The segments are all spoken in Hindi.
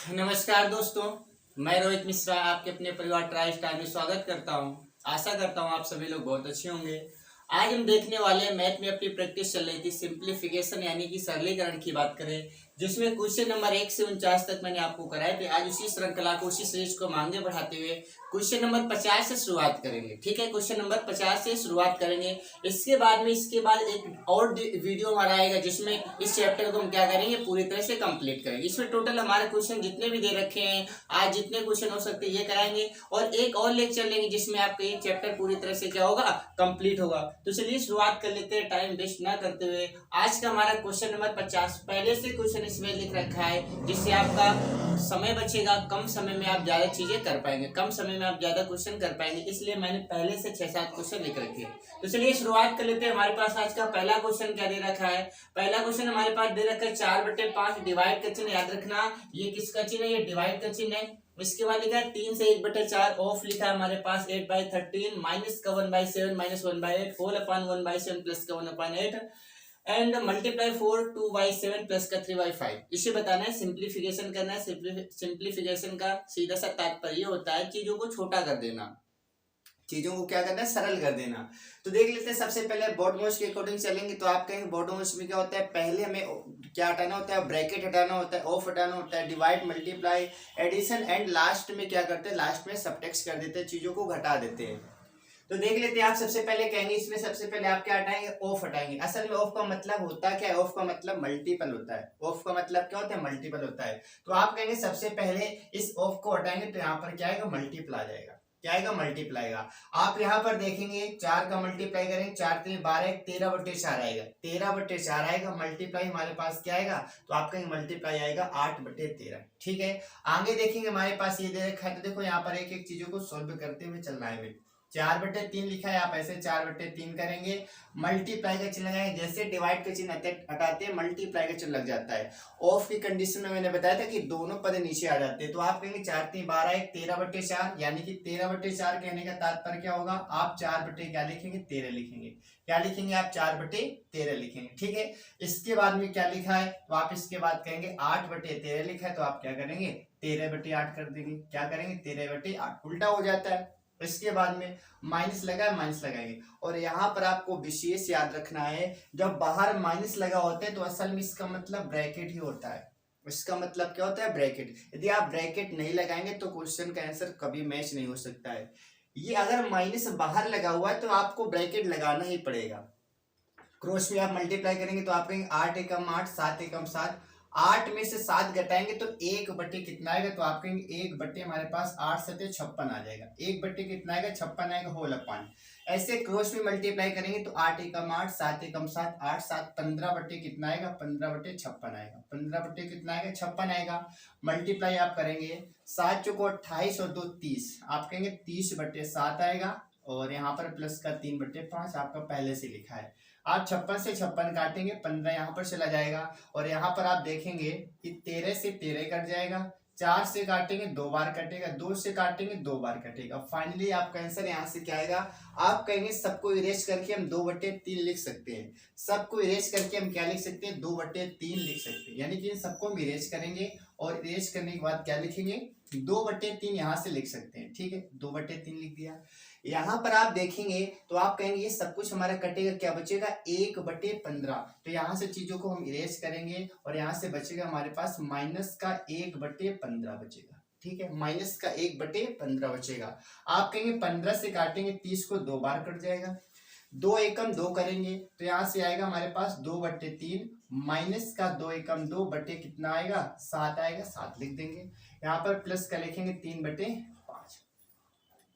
नमस्कार दोस्तों, मैं रोहित मिश्रा आपके अपने परिवार ट्राई स्टार में स्वागत करता हूं। आशा करता हूं आप सभी लोग बहुत अच्छे होंगे। आज हम देखने वाले हैं, मैथ में अपनी प्रैक्टिस चल रही थी सिंप्लीफिकेशन यानी कि सरलीकरण की बात करें, जिसमें क्वेश्चन नंबर 1 से 49 तक मैंने आपको कराए थे। आज उसी श्रृंखला को, उसी सीरीज को आगे बढ़ाते हुए क्वेश्चन नंबर 50 से शुरुआत करेंगे। ठीक है, क्वेश्चन नंबर 50 से शुरुआत करेंगे। इसके बाद एक और वीडियो हमारा आएगा जिसमें इस चैप्टर को हम क्या करेंगे, पूरी तरह से कंप्लीट करेंगे। इसमें टोटल हमारे क्वेश्चन जितने भी दे रखे हैं, आज जितने क्वेश्चन हो सकते हैं ये कराएंगे, और एक और लेक्चर लेंगे जिसमें आपका ये चैप्टर पूरी तरह से क्या होगा, कंप्लीट होगा। तो चलिए शुरुआत कर लेते हैं, टाइम वेस्ट ना करते हुए। आज का हमारा क्वेश्चन नंबर 50 पहले से क्वेश्चन इसमें लिख रखा है, जिससे आपका समय बचेगा, कम समय में आप ज्यादा चीजें कर पाएंगे, कम समय में आप ज्यादा क्वेश्चन कर पाएंगे, इसलिए मैंने पहले से 6-7 क्वेश्चन लिख रखे हैं। तो चलिए शुरुआत कर लेते हैं। हमारे पास आज का पहला क्वेश्चन क्या दे रखा है। पहला क्वेश्चन हमारे पास दे रखा है 4/5 डिवाइड का चिन्ह, याद रखना ये किसका चिन्ह है, ये डिवाइड का चिन्ह है। इसके बाद लिखा है 3 से 1/4 ऑफ लिखा है हमारे पास 8/13 माइनस का 1/7 माइनस 1/8 होल अपॉन 1/7 प्लस का 1/8 एंड मल्टीप्लाई 4 2/7 प्लस का 3/5। इसे बताना है, सिंप्लीफिकेशन करना है। सिंप्लीफिकेशन का सीधा सा तात्पर्य होता है चीजों को छोटा कर देना, चीजों को क्या करना है, सरल कर देना। तो देख लेते हैं, सबसे पहले बॉडमोस्ट के अकॉर्डिंग चलेंगे। तो आप कहेंगे बॉडमोस्ट में क्या होता है, पहले हमें क्या हटाना होता है, ब्रैकेट हटाना होता है, ऑफ हटाना होता है, divide, multiply, addition and last में क्या करते हैं, लास्ट में सबट्रैक्ट कर देते हैं, चीजों को घटा देते हैं। तो देख लेते हैं, आप सबसे पहले कहेंगे इसमें सबसे पहले आप क्या हटाएंगे, ऑफ हटाएंगे। असल में ऑफ का मतलब होता क्या है, ऑफ का मतलब मल्टीपल होता है। ऑफ का मतलब क्या होता है, मल्टीपल होता है। तो आप कहेंगे सबसे पहले इस ऑफ को हटाएंगे तो यहाँ पर क्या आएगा, मल्टीपल आ जाएगा। क्या आएगा, मल्टीप्लाई आएगा। आप यहाँ पर देखेंगे 4 का मल्टीप्लाई करेंगे, 4 3 12 13/4 आएगा, 13/4 आएगा। मल्टीप्लाई हमारे पास क्या आएगा, तो आप कहेंगे मल्टीप्लाई आएगा 8/13। ठीक है, आगे देखेंगे हमारे पास ये दे रखा है। तो देखो यहाँ पर एक एक चीजों को सोल्व करते हुए चलना है हमें। 4/3 लिखा है, आप ऐसे 4/3 करेंगे, मल्टीप्लाई का चिन्ह लगाएंगे। जैसे डिवाइड का चिन्ह हटाते हैं, मल्टीप्लाई का चिन्ह लग जाता है। ऑफ की कंडीशन में मैंने बताया था कि दोनों पद नीचे आ जाते हैं। तो आप कहेंगे 4 3 12 13/4, यानी कि 13/4 कहने का तात्पर्य क्या होगा, आप 4 क्या लिखेंगे, 13 लिखेंगे। क्या लिखेंगे आप, 4/13 लिखेंगे। ठीक है, इसके बाद में क्या लिखा है, तो आप इसके बाद कहेंगे 8/13 लिखा है, तो आप क्या करेंगे, 13/8 कर देंगे। क्या करेंगे, 13/8 उल्टा हो जाता है। इसके बाद में माइनस लगा है, माइनस लगाएंगे। और यहाँ पर आपको विशेष याद रखना है, जब बाहर माइनस लगा होता है तो असल में इसका मतलब ब्रैकेट ही होता है। इसका मतलब क्या होता है, ब्रैकेट। यदि आप ब्रैकेट नहीं लगाएंगे तो क्वेश्चन का आंसर कभी मैच नहीं हो सकता है। ये अगर माइनस बाहर लगा हुआ है तो आपको ब्रैकेट लगाना ही पड़ेगा। क्रॉस में आप मल्टीप्लाई करेंगे तो आप कहेंगे 8 एकम 8 7 एकम 7, 8 में से 7 घटाएंगे तो 1/, कितना आएगा, तो आप कहेंगे 1/, हमारे पास 8 7 56 आ जाएगा। 1/, कितना आएगा, 56 आएगा, होल अपॉन। ऐसे क्रॉस में मल्टीप्लाई करेंगे तो 8 एकम 8 7 एकम 7 8 7 15/, कितना आएगा, 15/56 आएगा। 15/, कितना आएगा, 56 आएगा। मल्टीप्लाई आप करेंगे 7 चौको 28 और 2 30, आप कहेंगे 30/7 आएगा। और यहाँ पर प्लस का 3/5 आपका पहले से लिखा है। आप 56 से 56 काटेंगे, 15 यहाँ पर चला जाएगा। और यहाँ पर आप देखेंगे कि 13 से 13 कट जाएगा, 4 से काटेंगे 2 बार कटेगा, 2 से काटेंगे 2 बार कटेगा। फाइनली आपका आंसर यहाँ से क्या आएगा, आप कहेंगे सबको इरेज करके हम 2/3 लिख सकते हैं। सबको इरेज करके हम क्या लिख सकते हैं, 2/3 लिख सकते हैं। यानी कि इन सबको हम इरेज करेंगे और इरेज करने के बाद क्या लिखेंगे, 2/3 यहाँ से लिख सकते हैं। ठीक है, 2/3 लिख दिया। यहाँ पर आप देखेंगे तो आप कहेंगे ये सब कुछ हमारा कटेगा, क्या बचेगा, 1/15। तो यहाँ से चीजों को हम इरेज करेंगे और यहाँ से बचेगा हमारे पास माइनस का 1/15 बचेगा। ठीक है, माइनस का 1/15 बचेगा। आप कहेंगे 15 से काटेंगे 30 को 2 बार कट जाएगा, 2 एकम 2 करेंगे तो यहाँ से आएगा हमारे पास 2/3 माइनस का 2 एकम 2 बटे कितना आएगा, 7 आएगा, 7 लिख देंगे। यहाँ पर प्लस का लिखेंगे 3/5।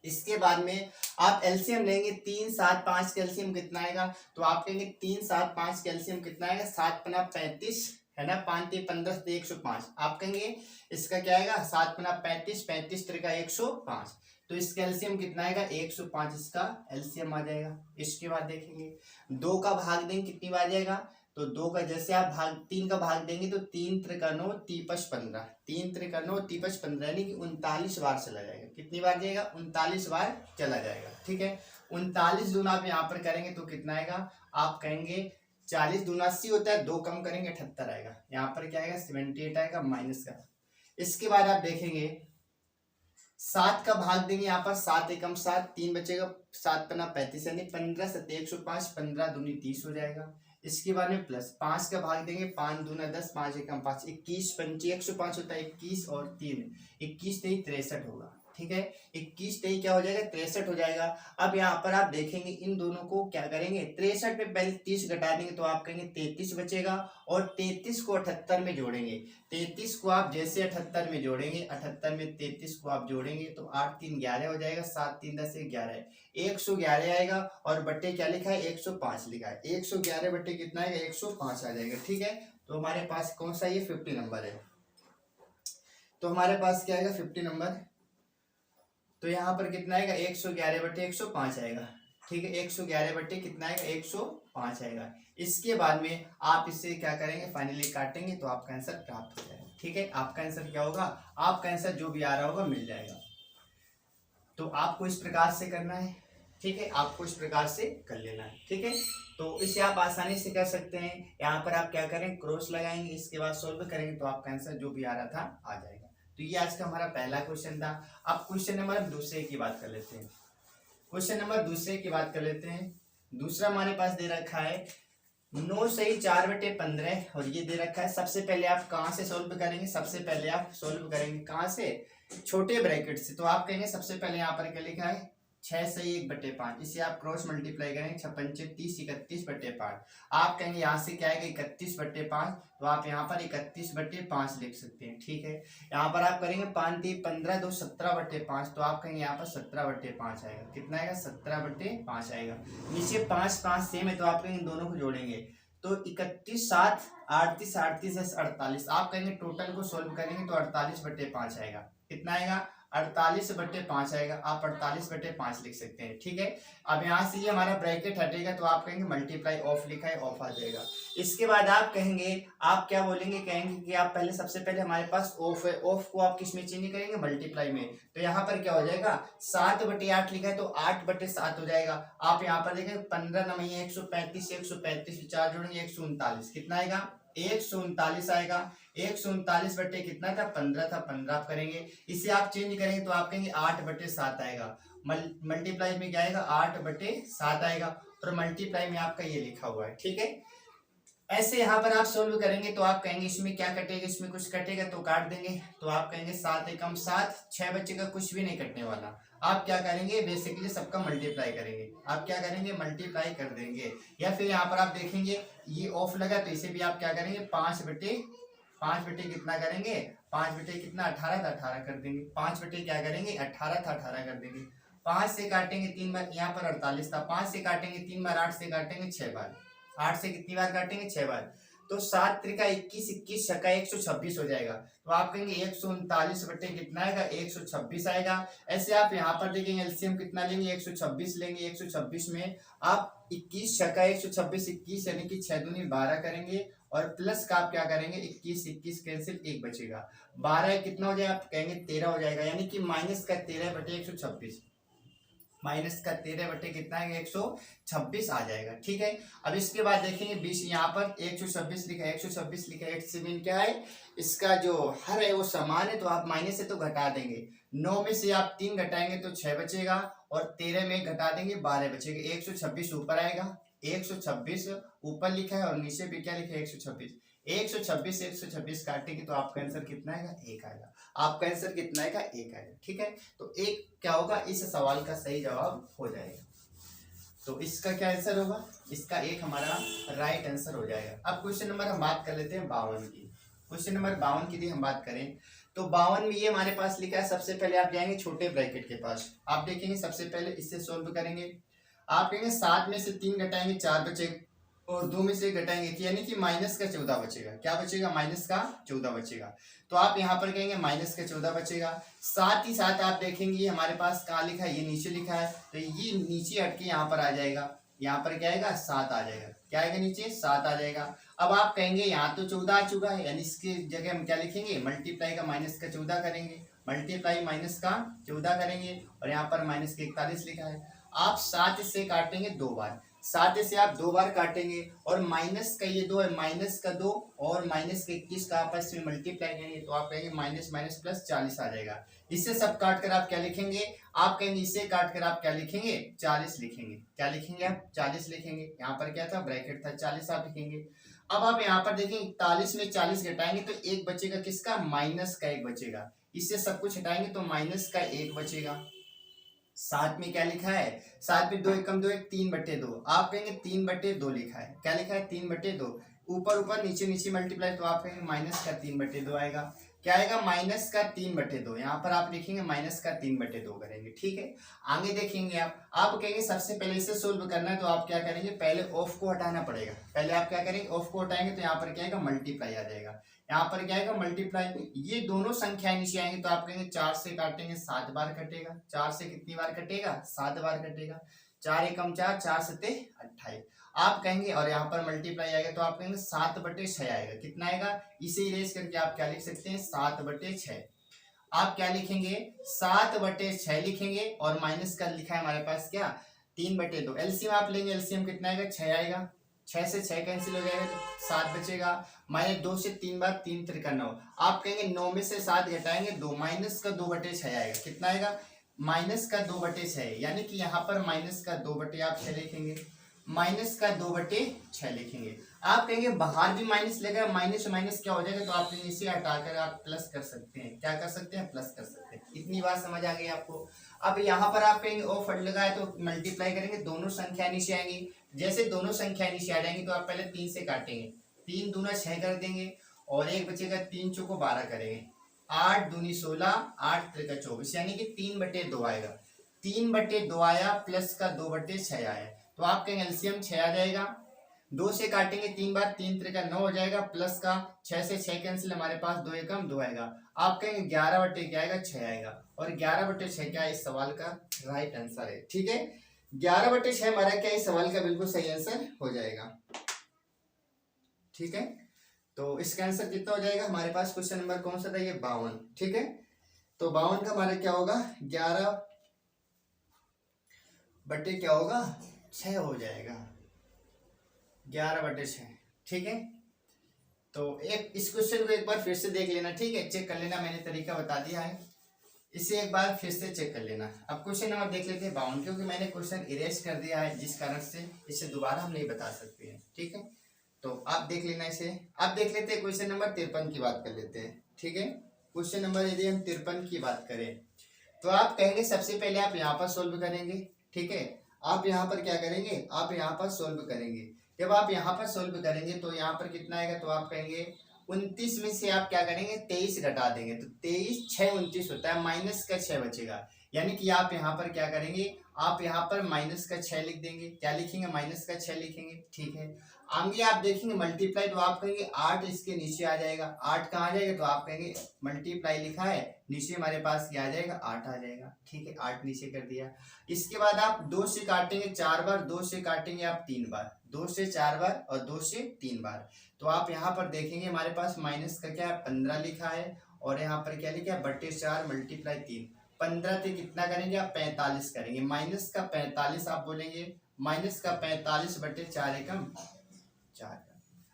इसके बाद में आप एलसीएम लेंगे, 3 7 5 का एलसीएम कितना आएगा, तो आप कहेंगे 3 7 5 का एलसीएम कितना आएगा, 7 पना 35 है ना, 5 3 15 105। आप कहेंगे इसका क्या आएगा, 7 पना 35 35 3 का 105। तो इसका एलसीएम कितना आएगा, 105 इसका एलसीएम आ जाएगा। इसके बाद देखेंगे 2 का भाग देंगे कितनी बार जाएगा, तो 2 का जैसे आप 3 का भाग देंगे तो 3 3 का 9 3 15, 3 3 का 9 3 15, यानी कि 39 बार चला जाएगा। कितनी बार जाएगा, 39 बार चला जाएगा। ठीक है, 39 दूना आप यहाँ पर करेंगे तो कितना आएगा, आप कहेंगे 40 दूना 80 होता है, 2 कम करेंगे 78 आएगा। यहाँ पर क्या आएगा, 78 आएगा माइनस का इसके बाद आप देखेंगे 7 का भाग देंगे यहाँ पर, 7 एकम 7, 3 बचेगा, 7 पन्ना 35 यानी 15 सत्ते 105, 15 दूनी 30 हो जाएगा। इसके बाद में प्लस 5 का भाग देंगे, 5 दूना 10, 5 एकम 5, 21 पंचे 105 होता है, 21 और 3 21 तेईस 63 होगा। ठीक है, 21 तेईस क्या हो जाएगा, 63 हो जाएगा। अब यहाँ पर आप देखेंगे इन दोनों को क्या करेंगे, 63 में पहले 30 घटा देंगे तो आप कहेंगे 33 बचेगा, और 33 को 78 में जोड़ेंगे। 33 को आप जैसे 78 में जोड़ेंगे, 78 में 33 को आप जोड़ेंगे तो 8 3 11 हो जाएगा, 7 3 10 11 111 आएगा, और बट्टे क्या लिखा है, 105 लिखा है। 111 बट्टे कितना आएगा, 105 आ जाएगा। ठीक है, तो हमारे पास कौन सा ये 50 नंबर है, तो हमारे पास क्या आएगा 50 नंबर। तो यहाँ पर कितना आएगा, 111 बट्टे 105 आएगा। ठीक है, 111 बट्टे कितना आएगा, 105 आएगा। इसके बाद में आप इससे क्या करेंगे, फाइनली काटेंगे तो आपका आंसर प्राप्त हो जाएगा। ठीक है, आपका आंसर क्या होगा, आपका आंसर जो भी आ रहा होगा मिल जाएगा। तो आपको इस प्रकार से करना है। ठीक है, आपको इस प्रकार से कर लेना है। ठीक है, तो इसे आप आसानी से कर सकते हैं। यहाँ पर आप क्या करें, क्रॉस लगाएंगे, इसके बाद सोल्व करेंगे तो आपका आंसर जो भी आ रहा था आ जाएगा। तो ये आज का हमारा पहला क्वेश्चन था। अब क्वेश्चन नंबर दूसरे की बात कर लेते हैं। क्वेश्चन नंबर दूसरे की बात कर लेते हैं। दूसरा हमारे पास दे रखा है 9 सही 4 बटे 15, और ये दे रखा है। सबसे पहले आप कहाँ से सोल्व करेंगे, सबसे पहले आप सोल्व करेंगे कहाँ से, छोटे ब्रैकेट से। तो आप कहेंगे सबसे पहले यहाँ पर क्या लिखा है, 6 सही 1 बटे 5, इसे आप क्रॉस मल्टीप्लाई करेंगे, 6 पंचे 30 31 बटे 5। आप कहेंगे यहाँ से क्या आएगा 31 बटे 5, तो आप यहाँ पर 31 बटे 5 लिख सकते हैं। ठीक है, यहाँ पर आप करेंगे 5 3 15 2 17 बटे 5, तो आप कहेंगे यहाँ पर 17 बटे 5 आएगा। कितना आएगा, 17 बटे 5 आएगा। नीचे 5 5 सेम है, तो आप कहेंगे दोनों को जोड़ेंगे तो 31 7 38 38 48, आप कहेंगे टोटल को सोल्व करेंगे तो 48 बटे 5 आएगा। कितना आएगा, 48 बटे 5 आएगा। आप 48 बटे 5 लिख सकते हैं। ठीक है, अब यहाँ से ये हमारा ब्रैकेट हटेगा तो आप कहेंगे मल्टीप्लाई ऑफ लिखा है, ऑफ आ जाएगा। इसके बाद आप कहेंगे, आप क्या बोलेंगे, कहेंगे कि आप पहले सबसे पहले हमारे पास ऑफ है, ऑफ को आप किस में चेंज करेंगे, मल्टीप्लाई में। तो यहाँ पर क्या हो जाएगा, 7 बटे 8 लिखा है तो 8 बटे 7 हो जाएगा। आप यहाँ पर देखेंगे 15 नमई 135 135 4 जोड़ेंगे 139, कितना आएगा, 139 आएगा। 139 बटे कितना था, 15 था, 15 आप करेंगे। इसे आप चेंज करेंगे तो आप कहेंगे 8 बटे 7 आएगा। मल्टीप्लाई में क्या आएगा, 8 बटे 7 आएगा, और मल्टीप्लाई में आपका ये लिखा हुआ है। ठीक है, ऐसे यहाँ पर आप सोल्व करेंगे तो आप कहेंगे इसमें क्या कटेगा, इसमें कुछ कटेगा तो काट देंगे। तो आप कहेंगे 7 एकम 7, 6 बच्चे का कुछ भी नहीं कटने वाला। आप क्या करेंगे, बेसिकली सबका मल्टीप्लाई करेंगे। आप क्या करेंगे, मल्टीप्लाई कर देंगे। या फिर यहाँ पर आप देखेंगे ये ऑफ लगा तो इसे भी आप क्या करेंगे, 5 बटे कितना करेंगे, 5 बटे कितना 18 था, 18 कर देंगे। 5 बटे क्या करेंगे, 18 था, 18 कर देंगे। 5 से काटेंगे 3 बार, यहाँ पर 48 था, 5 से काटेंगे 3 बार, 8 से काटेंगे 6 बार। 8 से कितनी बार काटेंगे, 6 बार। तो 7 त्रिका 21, 21 छक्का 126 हो जाएगा। तो आप कहेंगे 139 बटे कितना आएगा, 126 आएगा। ऐसे आप यहाँ पर देखेंगे एलसीएम कितना लेंगे, 126 लेंगे। 126 में आप 21 छक्का 126, 21 यानी कि 6 दूनी 12 करेंगे, और प्लस का आप क्या करेंगे, 21 21 कैंसिल, 1 बचेगा। 12 कितना हो जाएगा, आप कहेंगे 13 हो जाएगा, यानी कि माइनस का 13 बटे 126, माइनस का 13 बटे कितना है, 126 आ जाएगा। ठीक है, अब इसके बाद देखेंगे 20, यहाँ पर 126 लिखा है, 126 लिखा है। एक्स से मीन क्या है, इसका जो हर है वो समान है, तो आप माइनस से तो घटा देंगे। 9 में से आप 3 घटाएंगे तो 6 बचेगा, और 13 में घटा देंगे 12 बचेगा। 126 ऊपर आएगा, 126 ऊपर लिखा है, और नीचे भी क्या लिखा है, 126। 126 काटेंगे तो आपका आंसर कितना आएगा, 1 आएगा। आपका आंसर कितना आएगा, 1 आएगा। ठीक है, तो 1 क्या होगा, इस सवाल का सही जवाब हो जाएगा। तो इसका क्या आंसर होगा, इसका 1 हमारा राइट आंसर हो जाएगा। अब क्वेश्चन नंबर हम बात कर लेते हैं 52 की। क्वेश्चन नंबर 52 की हम बात करें तो 52 में ये हमारे पास लिखा है। सबसे पहले आप जाएंगे छोटे ब्रैकेट के पास, आप देखेंगे सबसे पहले इससे सोल्व करेंगे। आप कहेंगे 7 में से 3 घटाएंगे 4 बचेगा, और 2 में से घटाएंगे यानी कि माइनस का 14 बचेगा। क्या बचेगा, माइनस का 14 बचेगा। तो आप यहाँ पर कहेंगे माइनस का 14 बचेगा। साथ ही साथ आप देखेंगे हमारे पास कहाँ लिखा है, ये नीचे लिखा है, तो ये नीचे हट के यहाँ पर आ जाएगा। यहाँ पर क्या आएगा, 7 आ जाएगा। क्या आएगा, नीचे 7 आ जाएगा। अब आप कहेंगे यहाँ तो 14 आ चुका है, यानी इसकी जगह हम क्या लिखेंगे, मल्टीप्लाई का माइनस का 14 करेंगे, मल्टीप्लाई माइनस का 14 करेंगे, और यहाँ पर माइनस का 41 लिखा है। आप 7 से काटेंगे 2 बार, 7 से आप 2 बार काटेंगे और माइनस का ये 2 है, माइनस का 2 और माइनस का 21 का आपस में मल्टीप्लाई करेंगे तो आप कहेंगे माइनस माइनस प्लस 40 आ जाएगा। इससे सब काट कर आप क्या लिखेंगे, आप कहेंगे इसे काट कर आप क्या लिखेंगे, 40 लिखेंगे। क्या लिखेंगे आप, 40 लिखेंगे। यहाँ पर क्या था, ब्रैकेट था, 40 आप लिखेंगे। अब आप यहाँ पर देखेंगे 41 में 40 घटाएंगे तो एक बचेगा, किसका, माइनस का 1 बचेगा। इससे सब कुछ हटाएंगे तो माइनस का 1 बचेगा। साथ में क्या लिखा है, साथ में 2 एकम 2 एक 3/2, आप कहेंगे 3/2 लिखा है। क्या लिखा है, 3/2। ऊपर ऊपर नीचे नीचे मल्टीप्लाई तो आप कहेंगे माइनस का 3/2 आएगा। क्या आएगा, माइनस का 3/2। यहाँ पर आप लिखेंगे माइनस का 3/2 करेंगे। ठीक है, आगे देखेंगे आप कहेंगे सबसे पहले इसे सोल्व करना है तो आप क्या करेंगे, पहले ऑफ को हटाना पड़ेगा। पहले आप क्या करेंगे, ऑफ को हटाएंगे तो यहाँ पर क्या आएगा, मल्टीप्लाई आ जाएगा। यहाँ पर क्या आएगा, मल्टीप्लाई। ये दोनों संख्याएं नीचे आएंगे तो आप कहेंगे 4 से काटेंगे 7 बार कटेगा। 4 से कितनी बार कटेगा, 7 बार कटेगा। 4 एकम 4, 4 सत्ते 28 आप कहेंगे, और यहाँ पर मल्टीप्लाई आएगा तो आप कहेंगे 7/6 आएगा। कितना आएगा, इसे इरेज करके आप क्या लिख सकते हैं, 7/6। आप क्या लिखेंगे, 7/6 लिखेंगे और माइनस का लिखा है हमारे पास क्या, 3/2। एलसीएम आप लेंगे, एलसीएम कितना आएगा, 6 आएगा। 6 से 6 कैंसिल हो जाएगा तो 7 बचेगा। माइनस 2 से 3 बार 3 त्रिका 9, आप कहेंगे 9 में से 7 घटाएंगे 2, माइनस का 2/6 आएगा। कितना आएगा, माइनस का 2/6, यानी कि यहाँ पर माइनस का 2/6 लिखेंगे, माइनस का 2/6 लिखेंगे। आप कहेंगे बाहर भी माइनस लेगा, माइनस माइनस क्या हो जाएगा, तो आप इसे हटाकर आप प्लस कर सकते हैं। क्या कर सकते हैं, प्लस कर सकते हैं। इतनी बात समझ आ गई आपको। अब यहाँ पर आप कहेंगे ऑफ लगाए तो मल्टीप्लाई करेंगे, दोनों संख्या नीचे आएंगी। जैसे दोनों संख्या नीचे आ जाएंगी तो आप पहले 3 से काटेंगे, 3 दूना 6 कर देंगे और एक बचेगा, 3 चौको 12 करेंगे, 8 दूनी 16, 8 त्रिका 24, यानी कि 3/2 आएगा। 3/2 आया प्लस का 2/6 आया तो आप कहेंगे एलसीएम 6 आ जाएगा। 2 से काटेंगे 3 बार, 3 त्रिका 9 हो जाएगा, प्लस का 6 से 6 कैंसिल, हमारे पास 2 एकम 2 आएगा। आप कहेंगे 11/6 क्या आएगा, 6 आएगा। और 11/6 क्या इस सवाल का राइट आंसर है। ठीक है, 11/6 हमारा क्या इस सवाल का बिल्कुल सही आंसर हो जाएगा। ठीक है, तो इसका आंसर कितना हो जाएगा हमारे पास, क्वेश्चन नंबर कौन सा था ये, 52। ठीक है, तो 52 का हमारा क्या होगा, 11/6 क्या होगा, 6 हो जाएगा, 11/6। ठीक है, तो एक इस क्वेश्चन को एक बार फिर से देख लेना। ठीक है, चेक कर लेना, मैंने तरीका बता दिया है, इसे एक बार फिर से चेक कर लेना। अब क्वेश्चन नंबर देख लेते हैं 52, क्योंकि मैंने क्वेश्चन इरेज कर दिया है जिस कारण से इसे दोबारा हम नहीं बता सकते हैं। ठीक है, तो आप देख लेना इसे। अब देख लेते हैं क्वेश्चन नंबर 53 की बात कर लेते हैं। ठीक है, क्वेश्चन नंबर यदि हम 53 की बात करें तो आप कहेंगे सबसे पहले आप यहाँ पर सोल्व करेंगे। ठीक है, आप यहाँ पर क्या करेंगे, आप यहाँ पर सोल्व करेंगे। जब आप यहाँ पर सोल्व करेंगे तो यहाँ पर कितना आएगा, तो आप कहेंगे 29 में से आप क्या करेंगे, 23 घटा देंगे तो 23 6 29 होता है, माइनस का 6 बचेगा। यानी कि आप यहाँ पर क्या करेंगे, आप यहाँ पर माइनस का 6 लिख देंगे। क्या लिखेंगे, माइनस का 6 लिखेंगे। ठीक है, आगे आप देखेंगे मल्टीप्लाई तो आप कहेंगे 8 इसके नीचे आ जाएगा। 8 कहाँ आ जाएगा, तो आप कहेंगे मल्टीप्लाई लिखा है, नीचे हमारे पास क्या आ जाएगा, 8 आ जाएगा। ठीक है, 8 नीचे कर दिया। इसके बाद आप 2 से काटेंगे 4 बार, 2 से काटेंगे आप 3 बार, 2 से 4 बार और 2 से 3 बार। तो आप यहाँ पर देखेंगे हमारे पास माइनस का क्या है, 15 लिखा है और यहाँ पर क्या लिखा है, 4 मल्टीप्लाई 3, 15 से कितना करेंगे आप, 45 करेंगे। माइनस का 45 आप बोलेंगे, माइनस का 45/4 एकम 4,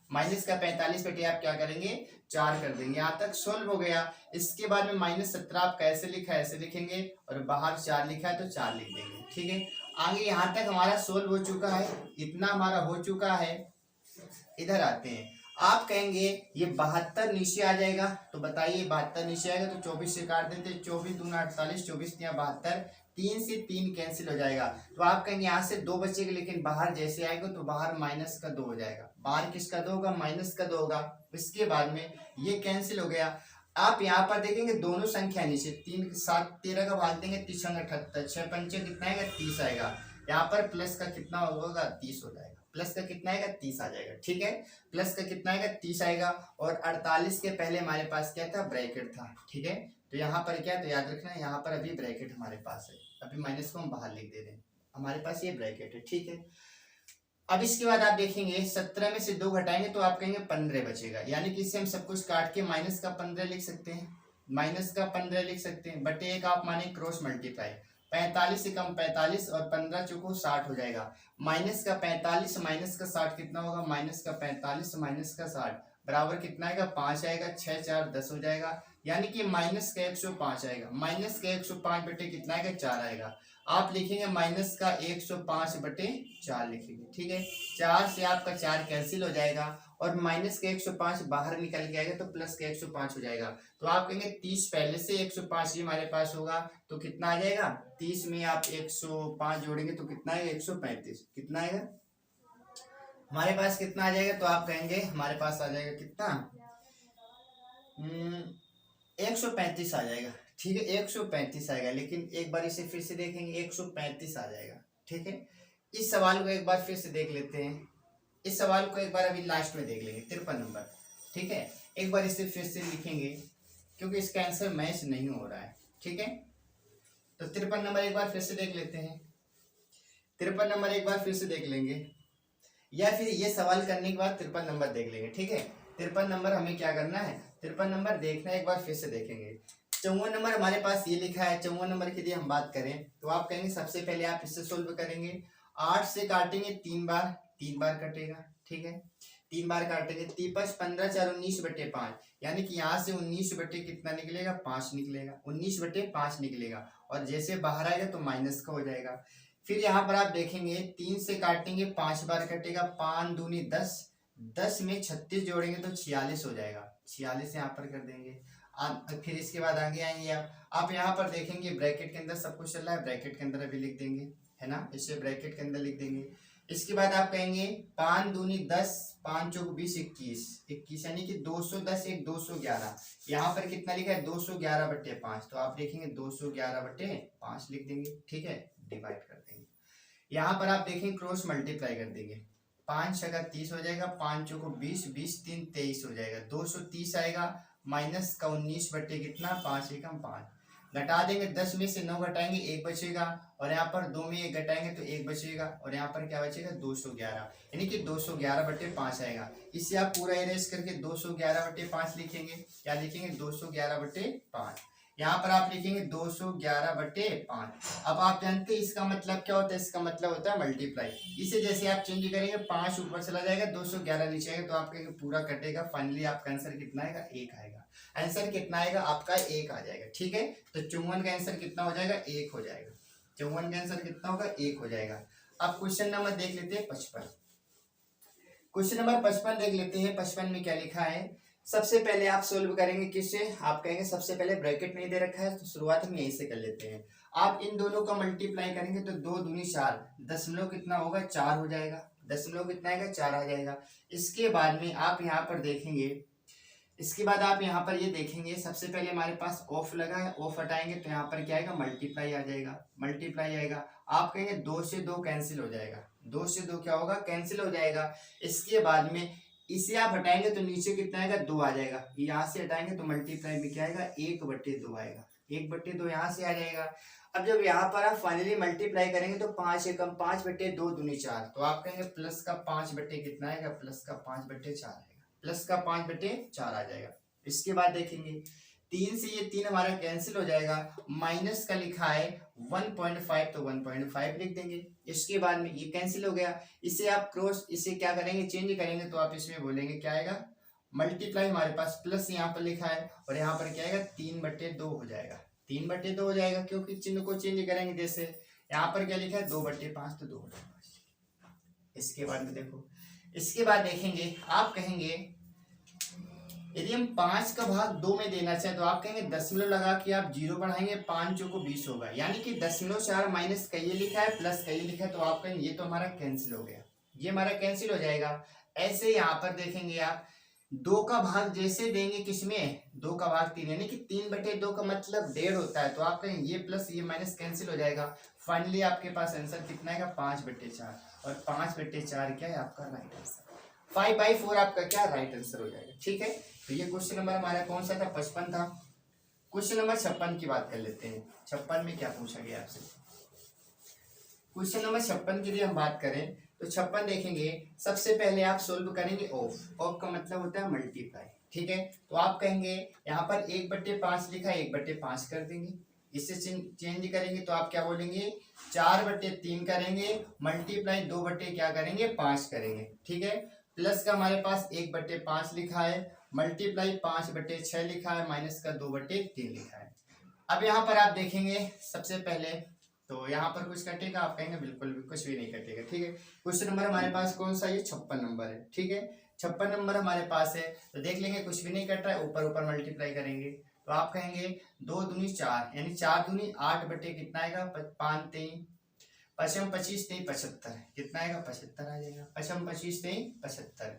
माइनस का 45 आप क्या करेंगे, 4 कर देंगे। यहाँ तक सोल्व हो गया। इसके बाद में -17 आप कैसे लिखा है ऐसे लिखेंगे और बाहर 4 लिखा है तो 4 लिख देंगे। ठीक है, आगे यहाँ तक हमारा सोल्व हो चुका है, इतना हमारा हो चुका है। इधर आते हैं, आप कहेंगे ये 72 नीचे आ जाएगा, तो बताइए 72 नीचे आएगा तो 24 से काट देते, 24 दूना 48, 24 या 72, 3 से 3 कैंसिल हो जाएगा। तो आप कहेंगे यहाँ से 2 बचेगा, लेकिन बाहर जैसे आएगा तो बाहर माइनस का 2 हो जाएगा। बाहर किसका 2 होगा, माइनस का 2 होगा। इसके बाद में ये कैंसिल हो गया। आप यहाँ पर देखेंगे दोनों संख्या नीचे, 3 7 13 का भाग देंगे, 3 78, 6 पंचे कितना आएगा, 30 आएगा। यहाँ पर प्लस का कितना होगा, 30 हो जाएगा। प्लस का कितना आएगा, 30 आ जाएगा। ठीक है, प्लस का कितना आएगा, 30 आएगा। और 48 के पहले हमारे पास क्या था, ब्रैकेट था। ठीक है, तो यहाँ पर क्या, तो याद रखना यहाँ पर अभी ब्रैकेट हमारे पास है, अभी माइनस को हम बाहर लिख दे रहे हैं, हमारे पास ये ब्रैकेट है। ठीक है, अब इसके बाद आप देखेंगे 17 में से 2 घटाएंगे तो आप कहेंगे 15 बचेगा। यानी कि इससे हम सब कुछ काट के माइनस का 15 लिख सकते हैं, माइनस का 15 लिख सकते हैं। बटे 1 आप माने क्रॉस मल्टीप्लाई, 45 से कम 45 और 15 चौको 60 हो जाएगा। माइनस का 45 माइनस का 60 कितना होगा, माइनस का 45 माइनस का 60 बराबर कितना आएगा, 5 आएगा। 6 4 10 हो जाएगा, यानी कि माइनस का 105 आएगा। माइनस का 105 बटे कितना आएगा, 4 आएगा। आप लिखेंगे माइनस का 105 बटे 4 लिखेंगे, ठीक है। 4 से आपका 4 कैंसिल हो जाएगा और माइनस का 105 बाहर निकल के आएगा तो प्लस का 105 हो जाएगा। तो आप कहेंगे 30 पहले से 105 ये हमारे पास होगा तो कितना आ जाएगा, 30 में आप 105 जोड़ेंगे तो कितना आएगा, 135। कितना आएगा हमारे पास, कितना आ जाएगा, तो आप कहेंगे हमारे पास आ जाएगा कितना, 135 आ जाएगा, ठीक है। 135 आएगा, लेकिन एक बार इसे फिर से देखेंगे, 135 आ जाएगा, ठीक है। इस सवाल को एक बार फिर से देख लेते हैं। इस सवाल को एक बार अभी लास्ट में देख लेंगे, 53 नंबर, ठीक है। एक बार इसे फिर से लिखेंगे क्योंकि इसका आंसर मैच नहीं हो रहा है, ठीक है। तो 53 नंबर एक बार फिर से देख लेते हैं। 53 नंबर एक बार फिर से देख लेंगे, या फिर ये सवाल करने के बाद 53 नंबर देख लेंगे, ठीक है। 53 नंबर हमें क्या करना है, 53 नंबर देखना है, एक बार फिर से देखेंगे। 54 नंबर हमारे पास ये लिखा है। 54 नंबर के लिए हम बात करें तो आप कहेंगे सबसे पहले आप इससे सोल्व करेंगे। 8 से काटेंगे 3 बार, 3 बार कटेगा, ठीक है। 3 बार काटेंगे, 3 15 4 19 बटे 5, यानी कि यहाँ से 19 बटे कितना निकलेगा, 5 निकलेगा। 19 बटे 5 निकलेगा और जैसे बाहर आएगा तो माइनस का हो जाएगा। फिर यहाँ पर आप देखेंगे 3 से काटेंगे, 5 बार कटेगा, 5 दूनी 10, 10 में 36 जोड़ेंगे तो 46 हो जाएगा। 46 यहाँ पर कर देंगे। फिर इसके बाद आगे आएंगे आप यहाँ पर देखेंगे ब्रैकेट के अंदर सब कुछ चल रहा है, ब्रैकेट के अंदर अभी लिख देंगे, है ना, इसे ब्रैकेट के अंदर लिख देंगे। इसके बाद आप कहेंगे 5 दूनी 10, 5 चौक 20, 21, 21 यानी कि 210 एक 211। यहाँ पर कितना लिखा है, 211 बटे 5, तो आप लिखेंगे 211 बटे 5 लिख देंगे, ठीक है। डिवाइड कर देंगे, यहाँ पर आप देखेंगे क्रॉस मल्टीप्लाई कर देंगे। 5 छका 30 हो जाएगा, 5 चौको 20, 20 3 23 हो जाएगा। 230 आएगा, माइनस का 19 बटे कितना, 5 एकम 5, घटा देंगे। 10 में से 9 घटाएंगे 1 बचेगा, और यहाँ पर 2 में 1 घटाएंगे तो 1 बचेगा, और यहाँ पर क्या बचेगा, 211, यानी कि 211 बटे 5 आएगा। इसे आप पूरा इरेज करके 211 बटे 5 लिखेंगे। क्या लिखेंगे, 211 बटे 5। यहाँ पर आप लिखेंगे 211 बटे 5। अब आप जानते हैं इसका मतलब क्या होता है, इसका मतलब होता है मल्टीप्लाई। इसे जैसे आप चेंज करेंगे, 5 ऊपर चला जाएगा, 211 नीचे आएगा, तो आपका पूरा कटेगा। फाइनली आपका आंसर कितना आएगा, 1 आएगा। आंसर कितना आएगा आपका, 1 आ जाएगा, ठीक है। तो 54 का आंसर कितना हो जाएगा, 1 हो जाएगा। 54 का आंसर कितना होगा, 1 हो जाएगा। अब क्वेश्चन नंबर देख लेते हैं 55। क्वेश्चन नंबर 55 देख लेते हैं। 55 में क्या लिखा है, सबसे पहले आप सोल्व करेंगे किससे, आप कहेंगे सबसे पहले ब्रैकेट नहीं दे रखा है तो शुरुआत हम यहीं से कर लेते हैं। आप इन दोनों का मल्टीप्लाई करेंगे तो 2 दूनी 4, दशमलव कितना होगा, 4 हो जाएगा। दशमलव कितना आएगा, 4 आ जाएगा। इसके बाद में आप यहाँ पर देखेंगे, इसके बाद आप यहाँ पर ये देखेंगे, सबसे पहले हमारे पास ऑफ लगा है, ऑफ हटाएंगे तो यहाँ पर क्या आएगा, मल्टीप्लाई आ जाएगा, मल्टीप्लाई आएगा। आप कहेंगे 2 से 2 कैंसिल हो जाएगा, 2 से 2 क्या होगा, कैंसिल हो जाएगा। इसके बाद में इसे आप हटाएंगे तो नीचे कितना आएगा, 2 आ जाएगा। यहाँ से हटाएंगे तो मल्टीप्लाई में क्या आएगा, 1/2 आएगा, 1/2 यहाँ से आ जाएगा। अब जब यहाँ पर आप फाइनली मल्टीप्लाई करेंगे तो 5 एकम 5/2 दूनी 4, तो आप कहेंगे प्लस का 5 बटे कितना आएगा, प्लस का 5/4 आएगा, प्लस का 5/4 आ जाएगा। इसके बाद देखेंगे 3 से ये 3 हमारा कैंसिल हो जाएगा, माइनस का लिखा है 1.5 तो 1.5 लिख देंगे। इसके बाद में ये कैंसिल हो गया, इसे आप क्रॉस, इसे क्या करेंगे, चेंज करेंगे तो आप इसमें बोलेंगे क्या आएगा, मल्टीप्लाई हमारे पास प्लस यहाँ पर लिखा है और यहाँ पर क्या आएगा, 3/2 हो जाएगा, 3/2 हो जाएगा, क्योंकि चिन्ह को चेंज करेंगे। जैसे यहाँ पर क्या लिखा है, 2/5 तो 2/5। इसके बाद में देखो, इसके बाद देखेंगे, आप कहेंगे यदि हम 5 का भाग 2 में देना चाहे तो आप कहेंगे दशमलव लगा के आप 0 बढ़ाएंगे, 5 चौको 20 होगा, यानी कि 0.4 माइनस का ये लिखा है प्लस का ये लिखा है, तो आप कहेंगे ये तो हमारा कैंसिल हो गया, ये हमारा कैंसिल हो जाएगा। ऐसे यहाँ पर देखेंगे आप 2 का भाग जैसे देंगे किसमें, 2 का भाग 3, यानी कि 3/2 का मतलब 1.5 होता है, तो आप कहेंगे ये प्लस ये माइनस कैंसिल हो जाएगा। फाइनली आपके पास आंसर कितना आएगा, 5/4, और 5/4 क्या है आपका राइट आंसर। 5/4 आपका क्या राइट आंसर हो जाएगा, ठीक है। तो ये क्वेश्चन नंबर हमारा कौन सा था, 55 था। क्वेश्चन नंबर 56 की बात कर लेते हैं। 56 में क्या पूछा गया आपसे, क्वेश्चन नंबर 56 के लिए हम बात करें तो 56 देखेंगे, सबसे पहले आप सोल्व करेंगे ऑफ, ऑफ का मतलब होता है मल्टीप्लाई, ठीक है। तो आप कहेंगे यहाँ पर 1/5 लिखा है, 1/5 कर देंगे, इससे चेंज करेंगे तो आप क्या बोलेंगे 4/3 करेंगे, मल्टीप्लाई 2 क्या करेंगे 5 करेंगे, ठीक है। प्लस का हमारे पास 1/5 लिखा है, मल्टीप्लाई 5/6 लिखा है, माइनस का 2/3 लिखा है। अब यहाँ पर आप देखेंगे सबसे पहले तो यहाँ पर कुछ कटेगा, आप कहेंगे बिल्कुल भी कुछ भी नहीं कटेगा, ठीक है। क्वेश्चन नंबर हमारे पास कौन सा, ये 56 नंबर है, ठीक है। 56 नंबर हमारे पास है, तो देख लेंगे कुछ भी नहीं कट रहा है, ऊपर ऊपर मल्टीप्लाई करेंगे तो आप कहेंगे 2 दूनी 4 यानी 4 दूनी 8 बटे कितना आएगा 5 3 पचम 25 3 75 कितना आएगा 75 आ जाएगा, पचम 25 3 75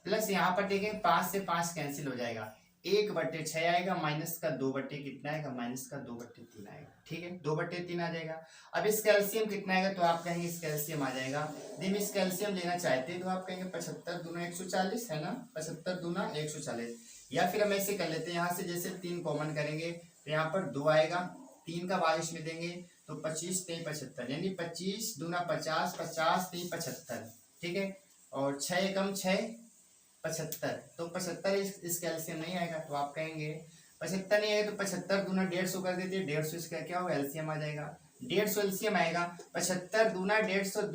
प्लस यहाँ पर देखें 5 से 5 कैंसिल हो जाएगा, 1/6 आएगा, माइनस का 2 कितना आएगा माइनस का 2/3 आएगा, ठीक है 2/3 आ जाएगा। अब इस कैल्शियम कितना आएगा तो आप कहेंगे इस कैल्शियम आ जाएगा, जब इस कैल्शियम लेना चाहते हैं तो आप कहेंगे 75 दूना 140 है ना, 75 दूना 140, या फिर हम ऐसे कर लेते हैं यहाँ से जैसे 3 कॉमन करेंगे तो यहाँ पर 2 आएगा, 3 का भाग इसमें देंगे तो 25 3 75 यानी 25 दूना 50 50 3 75, ठीक है। और 6 एकम 6 75, तो 75 इस कैल्शियम नहीं आएगा तो आप कहेंगे 75 नहीं आएगा तो 75 दूना 150 कर देते हैं, 150 इसका क्या होगा एलसीएम आ जाएगा, 150 एलसीएम आएगा, 75 दूना 150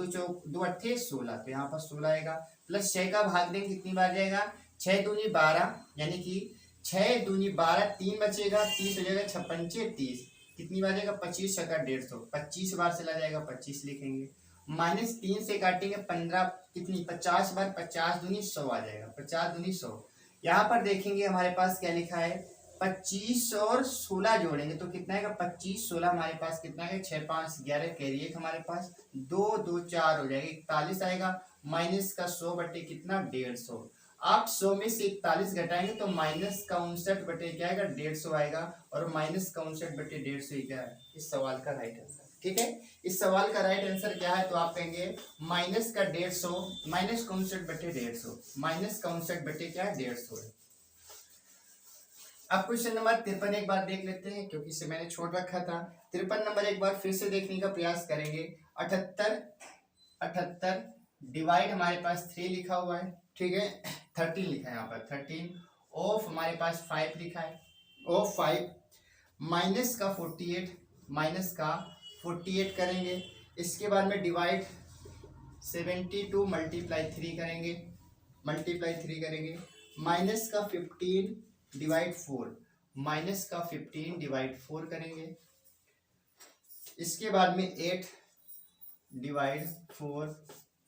दो अट्ठे 16, तो यहाँ पर 16 आएगा, प्लस 6 का भाग देंगे कितनी बार जाएगा 6 दूनी 12 यानी कि 6 दूनी 12 3 बचेगा 30 हो जाएगा, 56 30 कितनी बार जाएगा 25 छक्का 150, 25 बार चला जाएगा 25 लिखेंगे, माइनस 3 से काटेंगे 15 कितनी 50 बार 50 दूनी 100 आ जाएगा, 50 दूनी 100। यहाँ पर देखेंगे हमारे पास क्या लिखा है 25 और 16 जोड़ेंगे तो कितना आएगा 25 16 हमारे पास कितना है 6 5 11 कैरी एक हमारे पास 2 2 4 हो जाएगा 41 आएगा, माइनस का 100 बटे कितना 150, आप 100 में से 41 घटाएंगे तो माइनस का 59 बटे क्या आएगा 150 आएगा, और माइनस का 59 बटे 150 क्या है इस सवाल का राइट आंसर, ठीक है। इस सवाल का राइट आंसर क्या है तो आप कहेंगे माइनस का 150 माइनस का 59 बटे 150 माइनस का 59 बटे क्या है 150 है। अब क्वेश्चन नंबर 53 एक बार देख लेते हैं क्योंकि इसे मैंने छोड़ रखा था, 53 नंबर एक बार फिर से देखने का प्रयास करेंगे। 78 डिवाइड हमारे पास 3 लिखा हुआ है, ठीक है 13 लिखा है यहाँ पर 13 ऑफ हमारे पास 5 लिखा है, ऑफ 5 माइनस का 48 करेंगे, इसके बाद में डिवाइड 72 मल्टीप्लाई 3 करेंगे, माइनस का 15 डिवाइड 4 माइनस का 15 डिवाइड 4 करेंगे, इसके बाद में 8 डिवाइड 4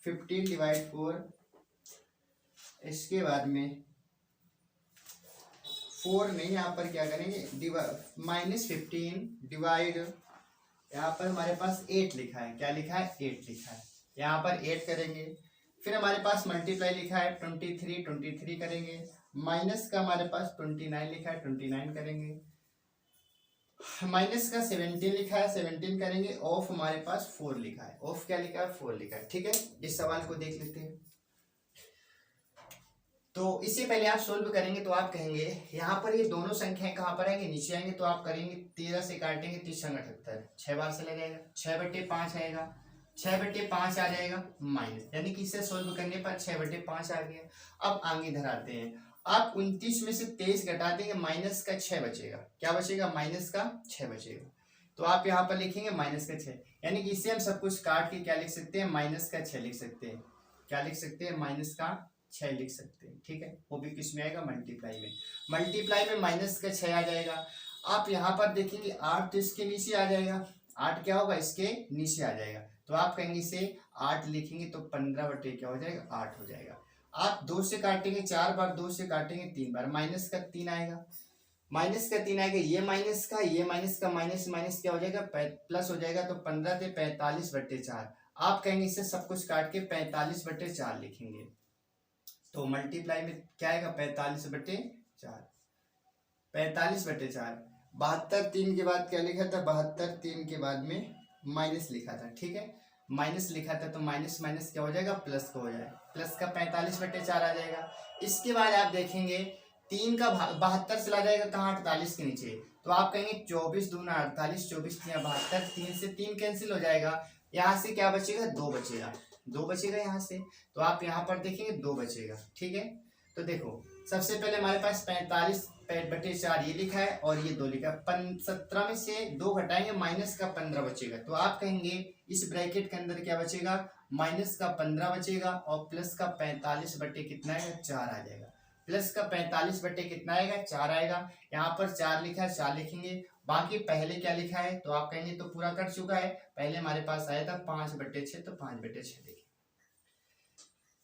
15 डिवाइड 4, इसके बाद में 4 में यहाँ पर क्या करेंगे माइनस 15 डिवाइड, यहाँ पर हमारे पास 8 लिखा है, क्या लिखा है 8 लिखा है, यहाँ पर 8 करेंगे, फिर हमारे पास मल्टीप्लाई लिखा है 23 करेंगे, माइनस का हमारे पास 29 लिखा है 29 करेंगे, माइनस का 17 लिखा है 17 करेंगे, ऑफ हमारे पास 4 लिखा है, ऑफ क्या लिखा है 4 लिखा है, ठीक है। इस सवाल को देख लेते हैं। तो इससे पहले आप सोल्व करेंगे तो आप कहेंगे यहाँ पर ये दोनों संख्याएं कहाँ पर आएंगे नीचे आएंगे, तो आप करेंगे 13 से काटेंगे 30 संग 78 6 बार से लगेगा 6/5 आएगा, 6/5 आ जाएगा माइनस, यानी कि इसे सोल्व करने पर 6/5 आ गया। अब आगे इधर आते हैं, आप 29 में से 23 घटा देंगे माइनस का 6 बचेगा, क्या बचेगा माइनस का 6 बचेगा, तो आप यहाँ पर लिखेंगे माइनस का 6, यानी कि इससे हम सब कुछ काट के क्या लिख सकते हैं माइनस का 6 लिख सकते हैं, क्या लिख सकते हैं माइनस का 6 लिख सकते हैं, ठीक है। वो भी किस में आएगा मल्टीप्लाई में माइनस का 6 आ जाएगा। आप यहाँ पर देखेंगे 8 तो इसके नीचे आ जाएगा, 8 क्या होगा इसके नीचे आ जाएगा, तो आप कहेंगे इसे 8 लिखेंगे तो 15 बटे क्या हो जाएगा 8 हो जाएगा। आप 2 से काटेंगे 4 बार, 2 से काटेंगे 3 बार, माइनस का 3 आएगा, ये माइनस का माइनस क्या हो जाएगा प्लस हो जाएगा, तो 15 से 45/4, आप कहेंगे इसे सब कुछ काट के 45/4 लिखेंगे, तो मल्टीप्लाई में क्या आएगा 45/4 72 3 के बाद क्या लिखा था 72 3 के बाद में माइनस लिखा था, ठीक है माइनस लिखा था, तो माइनस क्या हो जाएगा प्लस का हो जाएगा, प्लस का 45/4 आ जाएगा। इसके बाद आप देखेंगे 3 का 72 चला जाएगा कहाँ 48 के नीचे, तो आप कहेंगे 24 दूना 48 24 3 72, 3 से 3 कैंसिल हो जाएगा, यहाँ से क्या बचेगा 2 बचेगा यहाँ से, तो आप यहाँ पर देखेंगे 2 बचेगा, ठीक है। तो देखो सबसे पहले हमारे पास 45/4 ये लिखा है और ये 2 लिखा है। 17 में से 2 घटाएंगे, माइनस का 15 बचेगा। तो आप कहेंगे इस ब्रैकेट के अंदर क्या बचेगा, माइनस का 15 बचेगा और प्लस का 45 बटे कितना आएगा, 4 आ जाएगा। प्लस का 45 बटे कितना आएगा, 4 आएगा। यहाँ पर 4 लिखा है, 4 लिखेंगे। बाकी पहले क्या लिखा है, तो आप कहेंगे तो पूरा कर चुका है। पहले हमारे पास आया था 5/6, तो 5/6 देखिए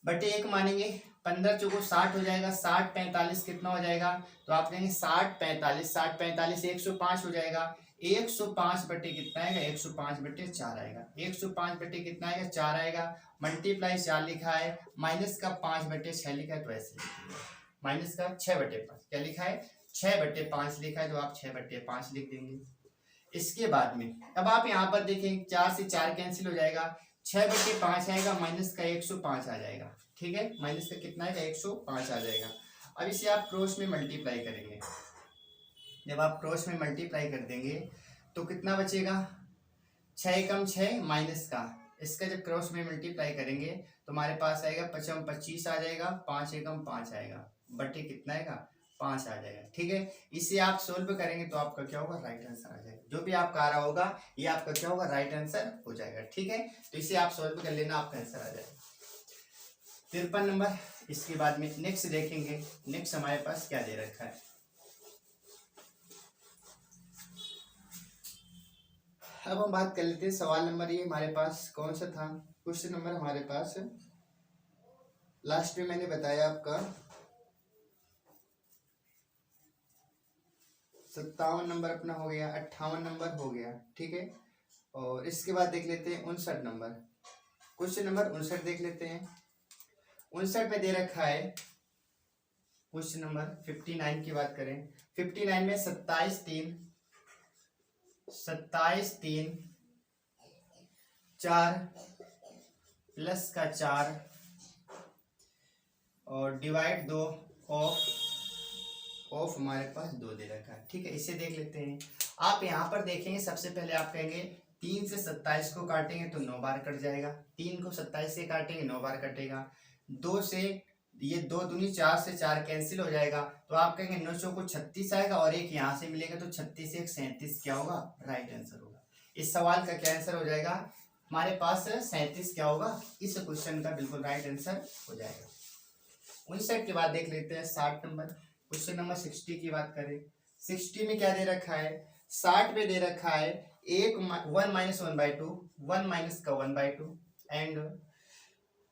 बटे 1 मानेंगे। 15 चौको 60 हो जाएगा। 60 45 कितना हो जाएगा, तो आप कहेंगे 60 45 105 हो जाएगा। 105 बटे कितना आएगा, 105/4 आएगा। 105 बटे कितना आएगा, 4 आएगा। मल्टीप्लाई 4 लिखा है, माइनस का 5/6 लिखा है, तो ऐसे माइनस का 6/5 क्या लिखा है, 6/5 लिखा है, तो आप 6/5 लिख देंगे। इसके बाद में अब आप यहाँ पर देखें, 4 से 4 कैंसिल हो जाएगा। 6/5 आएगा, माइनस का 105 आ जाएगा। ठीक है, माइनस का कितना आएगा, 105 आ जाएगा। अब इसे आप क्रॉस में मल्टीप्लाई करेंगे। जब आप क्रॉस में मल्टीप्लाई कर देंगे तो कितना बचेगा, 6 एकम 6 माइनस का, इसका जब क्रॉस में मल्टीप्लाई करेंगे तो हमारे पास आएगा 5 25 आ जाएगा, 5 एकम 5 आएगा, बटे कितना आएगा, 5 आ जाएगा। ठीक है, इसे आप सोल्व करेंगे तो आपका क्या होगा, राइट आंसर आ जाएगा। जो भी आपका आ रहा होगा ये आपका क्या होगा, राइट आंसर हो जाएगा। ठीक है, तो इसे आप सोल्व कर लेना, आपका आंसर आ जाएगा 53 नंबर। इसके बाद में नेक्स्ट देखेंगे, नेक्स्ट हमारे पास क्या दे रखा है। अब हम बात कर लेते हैं सवाल नंबर, ये हमारे पास कौन सा था, क्वेश्चन नंबर हमारे पास लास्ट में मैंने बताया आपका 57 नंबर अपना हो गया, 58 नंबर हो गया। ठीक है, और इसके बाद देख लेते हैं 59 नंबर, क्वेश्चन नंबर 59 देख लेते हैं। 59 में दे रखा है क्वेश्चन नंबर 59 की बात करें। 59 में 27 3 4 प्लस का 4 और डिवाइड 2 ऑफ हमारे पास 2 दे रखा है। ठीक है, इसे देख लेते हैं। आप यहाँ पर देखेंगे, सबसे पहले आप कहेंगे 3 से 27 को काटेंगे तो 9 बार कट जाएगा। 3 को 27 से काटेंगे 9 बार कटेगा। 2 से ये 2 दूनी 4 से 4 कैंसिल हो जाएगा, तो आप कहेंगे 9 चौको 36 आएगा और एक यहाँ से मिलेगा, तो 36 से 1 37 क्या होगा, राइट आंसर होगा। इस सवाल का क्या आंसर हो जाएगा, हमारे पास 37 क्या होगा, इस क्वेश्चन का बिल्कुल राइट आंसर हो जाएगा। 59 के बाद देख लेते हैं 60 नंबर, क्वेश्चन नंबर 60 की बात करें। 60 में क्या दे रखा है, 60 में दे रखा है 1 माइनस 1/2, 1 माइनस का 1/2 एंड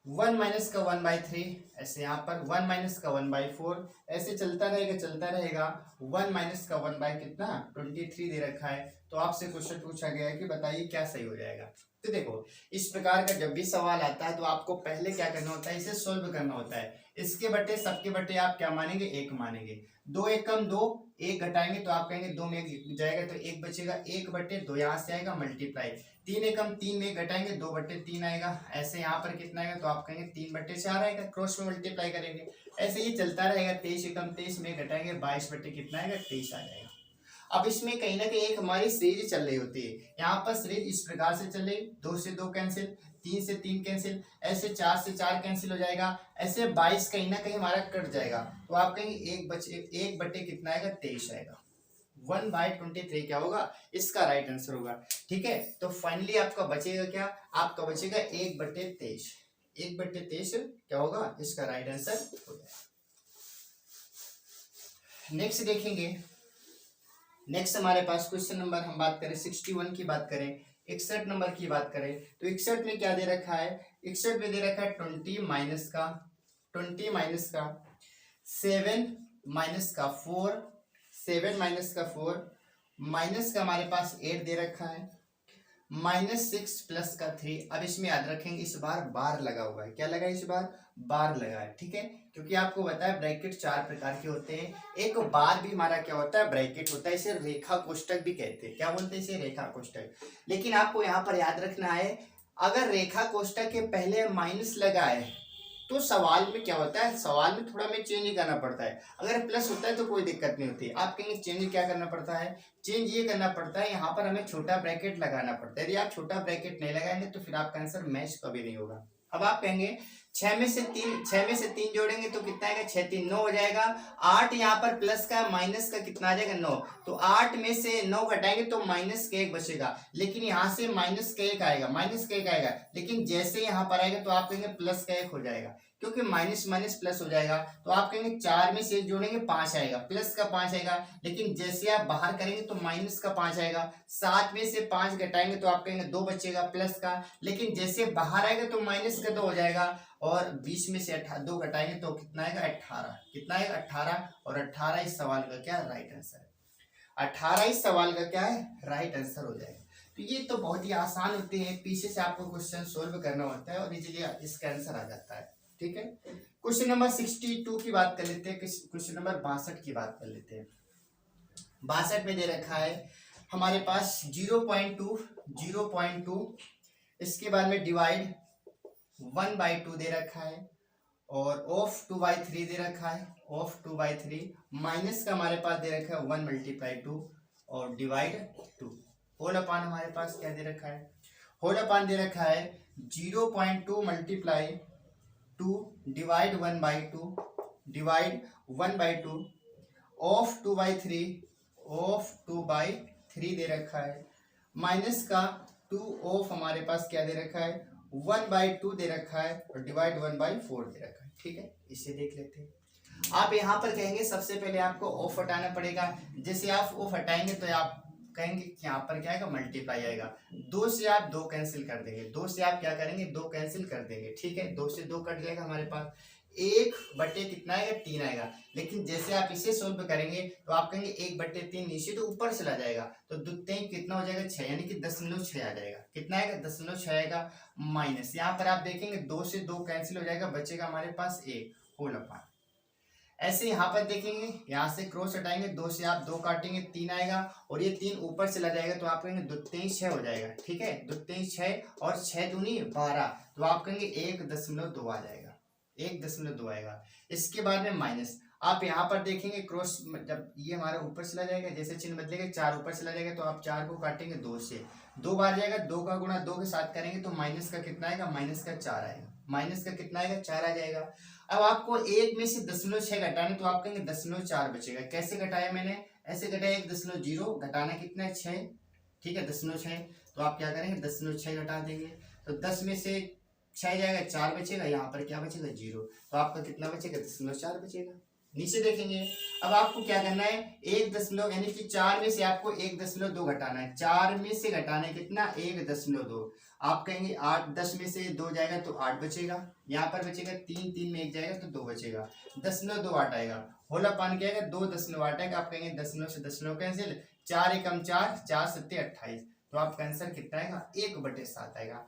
1 माइनस का 1/3, ऐसे यहाँ पर 1 माइनस का 1/4, ऐसे चलता रहेगा। 1 माइनस का 1/23 दे रखा है। तो आपसे क्वेश्चन पूछा गया है कि बताइए क्या सही हो जाएगा। तो देखो, इस प्रकार का जब भी सवाल आता है तो आपको पहले क्या करना होता है, इसे सोल्व करना होता है। इसके बटे सबके बटे आप क्या मानेंगे, 1 मानेंगे। 2 एकम 2, 1 घटाएंगे तो आप कहेंगे 2 में 1 जाएगा तो 1 बचेगा, 1/2 यहाँ से आएगा मल्टीप्लाई। 3 एकम 3 में 1 घटाएंगे 2/3 आएगा, ऐसे यहाँ पर कितना आएगा, तो आप कहेंगे 3/4 आएगा, क्रॉस में मल्टीप्लाई करेंगे, ऐसे ही चलता रहेगा। 23 एकम 23 में घटाएंगे 22/कितना आएगा, 23 आ जाएगा। अब इसमें कहीं ना कहीं एक हमारी सीरीज चल रही होती है, यहाँ पर सीरीज इस प्रकार से चल रही, 2 से 2 कैंसिल, 3 से 3 कैंसिल, ऐसे 4 से 4 कैंसिल हो जाएगा, ऐसे 22 कहीं ना कहीं हमारा कट जाएगा, तो आप कहेंगे 1 कितना आएगा, 23 आएगा। 1/23 क्या होगा, इसका राइट आंसर होगा। ठीक है, तो फाइनली आपका बचेगा क्या, आपका बचेगा 1/23। 1/23 क्या होगा, इसका राइट आंसर हो जाएगा। नेक्स्ट देखेंगे, नेक्स्ट हमारे पास क्वेश्चन नंबर हम बात करें 61 की बात करें, 61 नंबर की बात करें तो 61 में क्या दे रखा है, 61 में दे रखा है 20 माइनस का 7 माइनस का 4, 7 माइनस का 4, माइनस का हमारे पास 8 दे रखा है, -6 प्लस का 3। अब इसमें याद रखेंगे इस बार बार लगा हुआ है, क्या लगा है, इस बार बार लगा है। ठीक है, क्योंकि आपको बताया ब्रैकेट 4 प्रकार के होते हैं। एक बार भी हमारा क्या होता है, ब्रैकेट होता है, इसे रेखा कोष्टक भी कहते हैं। क्या बोलते हैं इसे, रेखा कोष्टक। लेकिन आपको यहाँ पर याद रखना है, अगर रेखा कोष्टक के पहले माइनस लगा है तो सवाल में क्या होता है, सवाल में थोड़ा में चेंज करना पड़ता है। अगर प्लस होता है तो कोई दिक्कत नहीं होती। आप कहेंगे चेंज क्या करना पड़ता है, चेंज ये करना पड़ता है, यहाँ पर हमें छोटा ब्रैकेट लगाना पड़ता है। यदि आप छोटा ब्रैकेट नहीं लगाएंगे तो फिर आपका आंसर मैच कभी नहीं होगा। अब आप कहेंगे 6 में से 3 जोड़ेंगे तो कितना आएगा, 6 3 9 हो जाएगा। 8 यहाँ पर प्लस का माइनस का कितना आ जाएगा, 9। तो 8 में से 9 घटाएंगे तो माइनस का 1 बचेगा, लेकिन यहाँ से माइनस का 1 आएगा, लेकिन जैसे यहाँ पर आएगा तो आप कहेंगे प्लस का 1 हो जाएगा, क्योंकि माइनस माइनस प्लस हो जाएगा। तो आप कहेंगे 4 में से 1 जोड़ेंगे 5 आएगा, प्लस का 5 आएगा, लेकिन जैसे आप बाहर करेंगे तो माइनस का 5 आएगा। 7 में से 5 घटाएंगे तो आप कहेंगे 2 बचेगा प्लस का, लेकिन जैसे बाहर आएगा तो माइनस का 2 हो जाएगा। और 20 में से 2 घटाएंगे तो कितना आएगा, 18। कितना आएगा, 18। और 18 इस सवाल का क्या राइट आंसर है, 18 इस सवाल का क्या है, राइट आंसर हो जाएगा। तो ये तो बहुत ही आसान होते हैं, पीछे से आपको क्वेश्चन सोल्व करना होता है और इजीली इसका आंसर आ जाता है। ठीक है, क्वेश्चन नंबर 62 की बात कर लेते हैं, क्वेश्चन नंबर 62 की बात कर लेते हैं। 62 में दे रखा है हमारे पास 0.2, इसके बाद में डिवाइड 1/2 दे रखा है, और ऑफ 2/3 दे रखा है, ऑफ 2/3 माइनस का हमारे पास दे रखा है 1 × 2 और डिवाइड 2। होल अपान हमारे पास क्या दे रखा है, होल अपान दे रखा है 0.2 × 2 डिवाइड 1/2 डिवाइड 1/2 ऑफ 2/3 दे रखा है, माइनस का 2 ऑफ हमारे पास क्या दे रखा है, 1/2 दे रखा है, और डिवाइड 1/4 दे रखा है। ठीक है, इसे देख लेते हैं। आप यहाँ पर कहेंगे सबसे पहले आपको ऑफ हटाना पड़ेगा। जैसे आप ऑफ हटाएंगे तो आप कहेंगे कि यहाँ पर क्या आएगा, मल्टीप्लाई आएगा। 2 से आप 2 कैंसिल कर देंगे, 2 से आप क्या करेंगे, 2 कैंसिल कर देंगे। ठीक है, 2 से 2 कट जाएगा हमारे पास, 1/3 कितना आएगा, 3 आएगा। लेकिन जैसे आप इसे सोल्व करेंगे तो आप कहेंगे 1/3 नीचे तो ऊपर चला जाएगा, तो 2×3 कितना हो जाएगा, 6, यानी कि 0.6 आ जाएगा। कितना आएगा, 0.6 आएगा। माइनस यहाँ पर आप देखेंगे 2 से 2 कैंसिल हो जाएगा, बचेगा हमारे पास 1 होल अपान। ऐसे यहाँ पर देखेंगे, यहाँ से क्रॉस हटाएंगे, 2 से आप 2 काटेंगे, 3 आएगा, और ये 3 ऊपर चला जाएगा तो आप कहेंगे 2×3 6 हो जाएगा। ठीक है, 2×3 6 और 6×2 12, तो आप कहेंगे 1.2 आ जाएगा, 1.2 आएगा। इसके बाद में माइनस, आप यहाँ पर देखेंगे क्रॉस, जब ये हमारा ऊपर चला जाएगा, जैसे चिन्ह बदलेगा 4 ऊपर चला जाएगा तो आप 4 को काटेंगे 2 से, 2 बार जाएगा, 2 का गुणा 2 के साथ करेंगे तो माइनस का कितना आएगा, माइनस का 4 आएगा, माइनस का कितना आएगा, 4 आ जाएगा। अब आपको 1 में से 0.6 घटाने तो आप कहेंगे 0.4 बचेगा। कैसे घटाया मैंने, ऐसे घटाया, 1.0 घटाना कितना है, 6। ठीक है, 0.6, तो आप क्या करेंगे, 0.6 घटा देंगे, तो 10 में से 6 जाएगा, 4 बचेगा, यहाँ पर क्या बचेगा, 0, तो आपका कितना बचेगा, 0.4 बचेगा। नीचे देखेंगे, अब आपको क्या करना है, 1 यानी कि 4 में से आपको 1.2 घटाना है, 4 में से घटाना है कितना, 1.2। आप कहेंगे 8, 10 में से 2 जाएगा तो 8 बचेगा, यहाँ पर बचेगा 3, 3 में 1 जाएगा तो 2 बचेगा, 0.2 आएगा। होल अपान क्या आएगा, 2.8 आएगा। आप कहेंगे 10 से 10 कैंसिल, 4 एकम 4, 4 सत्ते 28, तो आपका आंसर कितना आएगा, 1/7 आएगा।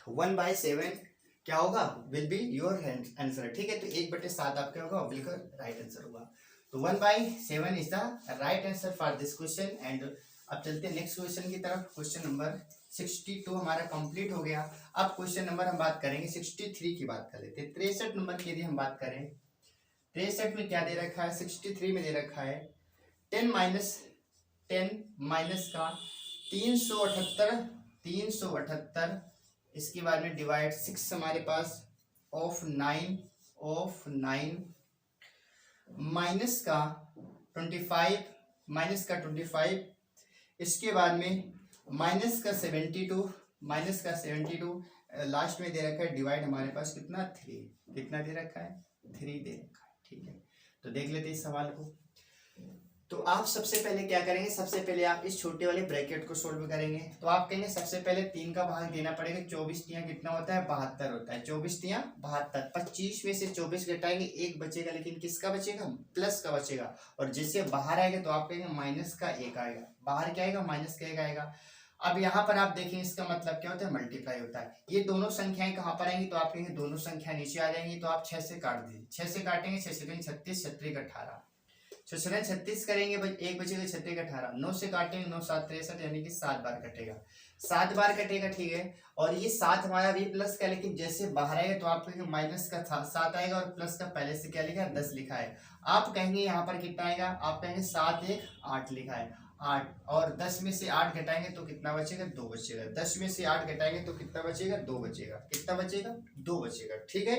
1/7 क्या होगा, विल बी योर आंसर। ठीक है, तो 1/7 आपका होगा, बिल्कुल राइट आंसर होगा। तो 1/7 is the right answer for this question. And अब चलते हैं नेक्स्ट क्वेश्चन की तरफ। क्वेश्चन नंबर 62 हमारा कंप्लीट हो गया। अब क्वेश्चन नंबर हम बात करेंगे 63 की बात कर लेते हैं। 63 नंबर की यदि हम बात करें, 63 में क्या दे रखा है, 63 में दे रखा है 10 माइनस का 378, इसके बाद में डिवाइड 6 हमारे पास ऑफ 9 माइनस का 25, इसके बाद में माइनस का 72, लास्ट में दे रखा है डिवाइड हमारे पास कितना, 3, कितना दे रखा है, 3 दे रखा है। ठीक है, तो देख लेते हैं इस सवाल को। तो आप सबसे पहले क्या करेंगे, सबसे पहले आप इस छोटे वाले ब्रैकेट को सोल्व करेंगे। तो आप कहेंगे सबसे पहले 3 का भाग देना पड़ेगा, 24 तियां कितना होता है, 72 होता है, 24 तियां 72। 25 में से 24 घटाएंगे, 1 बचेगा, लेकिन किसका बचेगा, प्लस का बचेगा। और जैसे बाहर आएगा तो आप कहेंगे माइनस का 1 आएगा, बाहर क्या आएगा, माइनस का 1 आएगा। अब यहाँ पर आप देखेंगे इसका मतलब क्या होता है, मल्टीप्लाई होता है। ये दोनों संख्याएं कहाँ पर आएंगी, तो आप कहेंगे दोनों संख्या नीचे आ जाएंगी, तो आप 6 से काट दीजिए, 6 से काटेंगे, 6 से 36, 36 18, 36 करेंगे, 1 बचेगा, 36 18, 9 से काटेंगे, 9 7 63, यानी कि 7 बार कटेगा, 7 बार कटेगा। ठीक है, और ये 7 हमारा भी प्लस का, लेकिन जैसे बाहर आएगा तो आप कहेंगे माइनस का 7 आएगा, और प्लस का पहले से क्या लिखा है, 10 लिखा है। आप कहेंगे यहाँ पर कितना आएगा, आप कहेंगे 7 1 8 लिखा है, 8, और 10 में से 8 घटाएंगे तो कितना बचेगा, 2 बचेगा। 10 में से 8 घटाएंगे तो कितना बचेगा, 2 बचेगा। कितना बचेगा, 2 बचेगा। ठीक है,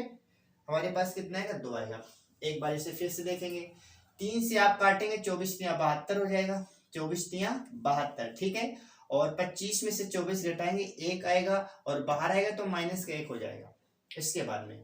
हमारे पास कितना आएगा, 2 आएगा। एक बार इसे फिर से देखेंगे। 3 से आप काटेंगे, 24 तिया 72 हो जाएगा, 24 तिया 72। ठीक है, और 25 में से 24 घटाएंगे, 1 आएगा, और बाहर आएगा तो माइनस का 1 हो जाएगा। इसके बाद में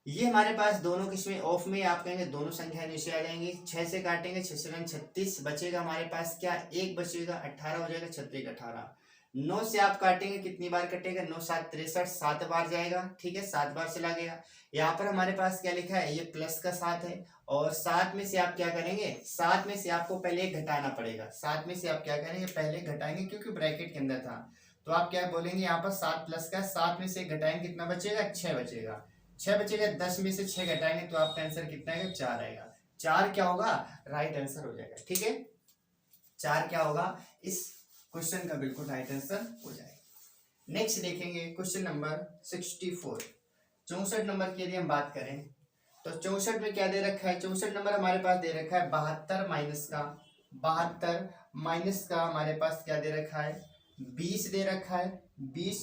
ये हमारे पास दोनों किस्में ऑफ में, आप कहेंगे दोनों संख्या नीचे आ जाएंगी। 6 से काटेंगे, 6 से 36 बचेगा हमारे पास क्या, 1 बचेगा, 18 हो जाएगा, 36 18। 9 से आप काटेंगे, कितनी बार कटेगा, 9 7 63, 7 बार जाएगा। ठीक है, 7 बार चला गया। यहाँ पर हमारे पास क्या लिखा है, ये प्लस का 7 है, और 7 में से आप क्या करेंगे, 7 में से आपको पहले घटाना पड़ेगा। 7 में से आप क्या करेंगे, पहले घटाएंगे, क्योंकि ब्रैकेट के अंदर था। तो आप क्या बोलेंगे, यहाँ पर 7 प्लस का 7 में से घटाएंगे, कितना बचेगा, 6 बचेगा। 6 बचेगा। 10 में से 6 घटाएंगे तो आपका आंसर कितना आएगा, 4 आएगा। 4 क्या होगा, राइट आंसर हो जाएगा। ठीक है, 4 क्या होगा, इस क्वेश्चन का बिल्कुल राइट आंसर हो जाएगा। नेक्स्ट देखेंगे क्वेश्चन नंबर 64। 64 नंबर के लिए हम बात करें तो 64 में क्या दे रखा है, 64 नंबर हमारे पास दे रखा है 72 माइनस का, 72 माइनस का हमारे पास क्या दे रखा है, 20 दे रखा है, 20,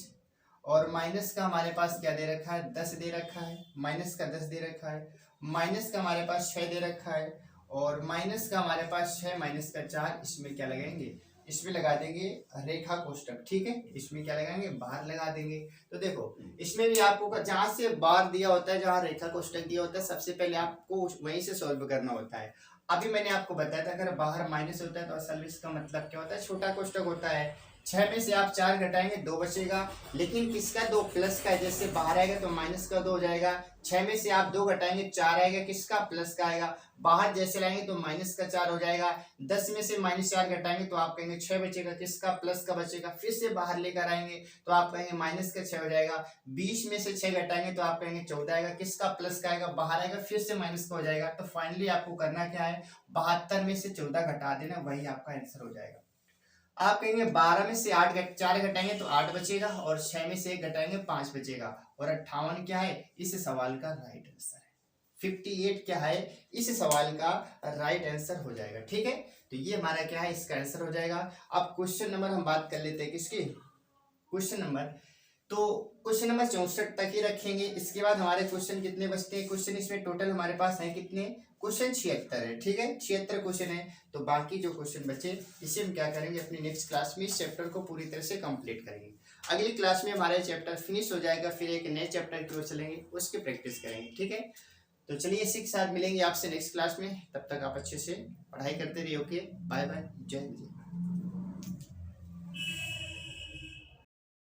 और माइनस का हमारे पास क्या दे रखा है, 10 दे रखा है, माइनस का 10 दे रखा है, माइनस का हमारे पास 6 दे रखा है, और माइनस का हमारे पास 6 माइनस का 4। इसमें क्या लगाएंगे, इसमें लगा देंगे रेखा कोष्टक। ठीक है, इसमें क्या लगाएंगे, बार लगा देंगे। तो देखो इसमें भी आपको जहां से बार दिया होता है, जहां रेखा कोष्टक दिया होता है, सबसे पहले आपको वहीं से सॉल्व करना होता है। अभी मैंने आपको बताया था, अगर बाहर माइनस होता है तो असल में इसका मतलब क्या होता है, छोटा कोष्टक होता है। 6 में से आप 4 घटाएंगे, 2 बचेगा, लेकिन किसका 2, प्लस का है। जैसे बाहर आएगा तो माइनस का 2 हो जाएगा। 6 में से आप 2 घटाएंगे, 4 आएगा, किसका, प्लस का आएगा। बाहर जैसे लाएंगे तो माइनस का 4 हो जाएगा। 10 में से माइनस 4 घटाएंगे तो आप कहेंगे 6 बचेगा, किसका, प्लस का बचेगा। फिर से बाहर लेकर आएंगे तो आप कहेंगे माइनस का 6 हो जाएगा। 20 में से 6 घटाएंगे तो आप कहेंगे 14 आएगा, किसका, प्लस का आएगा। बाहर आएगा, फिर से माइनस का हो जाएगा। तो फाइनली आपको करना क्या है, 72 में से 14 घटा देना, वही आपका आंसर हो जाएगा। आप कहेंगे 12 में से 4 घटाएंगे तो 8 बचेगा, और 6 में से 1 घटाएंगे 5 बचेगा, और 58 क्या है, इस सवाल का राइट आंसर है। 58 क्या है, इस सवाल का राइट आंसर हो जाएगा। ठीक है, तो ये हमारा क्या है, इसका आंसर हो जाएगा। अब क्वेश्चन नंबर हम बात कर लेते हैं किसकी, क्वेश्चन नंबर, तो क्वेश्चन नंबर 64 तक ही रखेंगे। इसके बाद हमारे क्वेश्चन कितने बचते हैं, क्वेश्चन इसमें टोटल हमारे पास है कितने, क्वेश्चन 76 है। ठीक है, 76 क्वेश्चन है। तो बाकी जो क्वेश्चन बचे इसे हम क्या करेंगे, अपनी नेक्स्ट क्लास में इस चैप्टर को पूरी तरह से कंप्लीट करेंगे। अगली क्लास में हमारा चैप्टर फिनिश हो जाएगा, फिर एक नए चैप्टर की ओर चलेंगे, उसकी प्रैक्टिस करेंगे। ठीक है, तो चलिए इसी के साथ मिलेंगे आपसे नेक्स्ट क्लास में। तब तक आप अच्छे से पढ़ाई करते रहिए। ओके, बाय बाय, जय हिंद।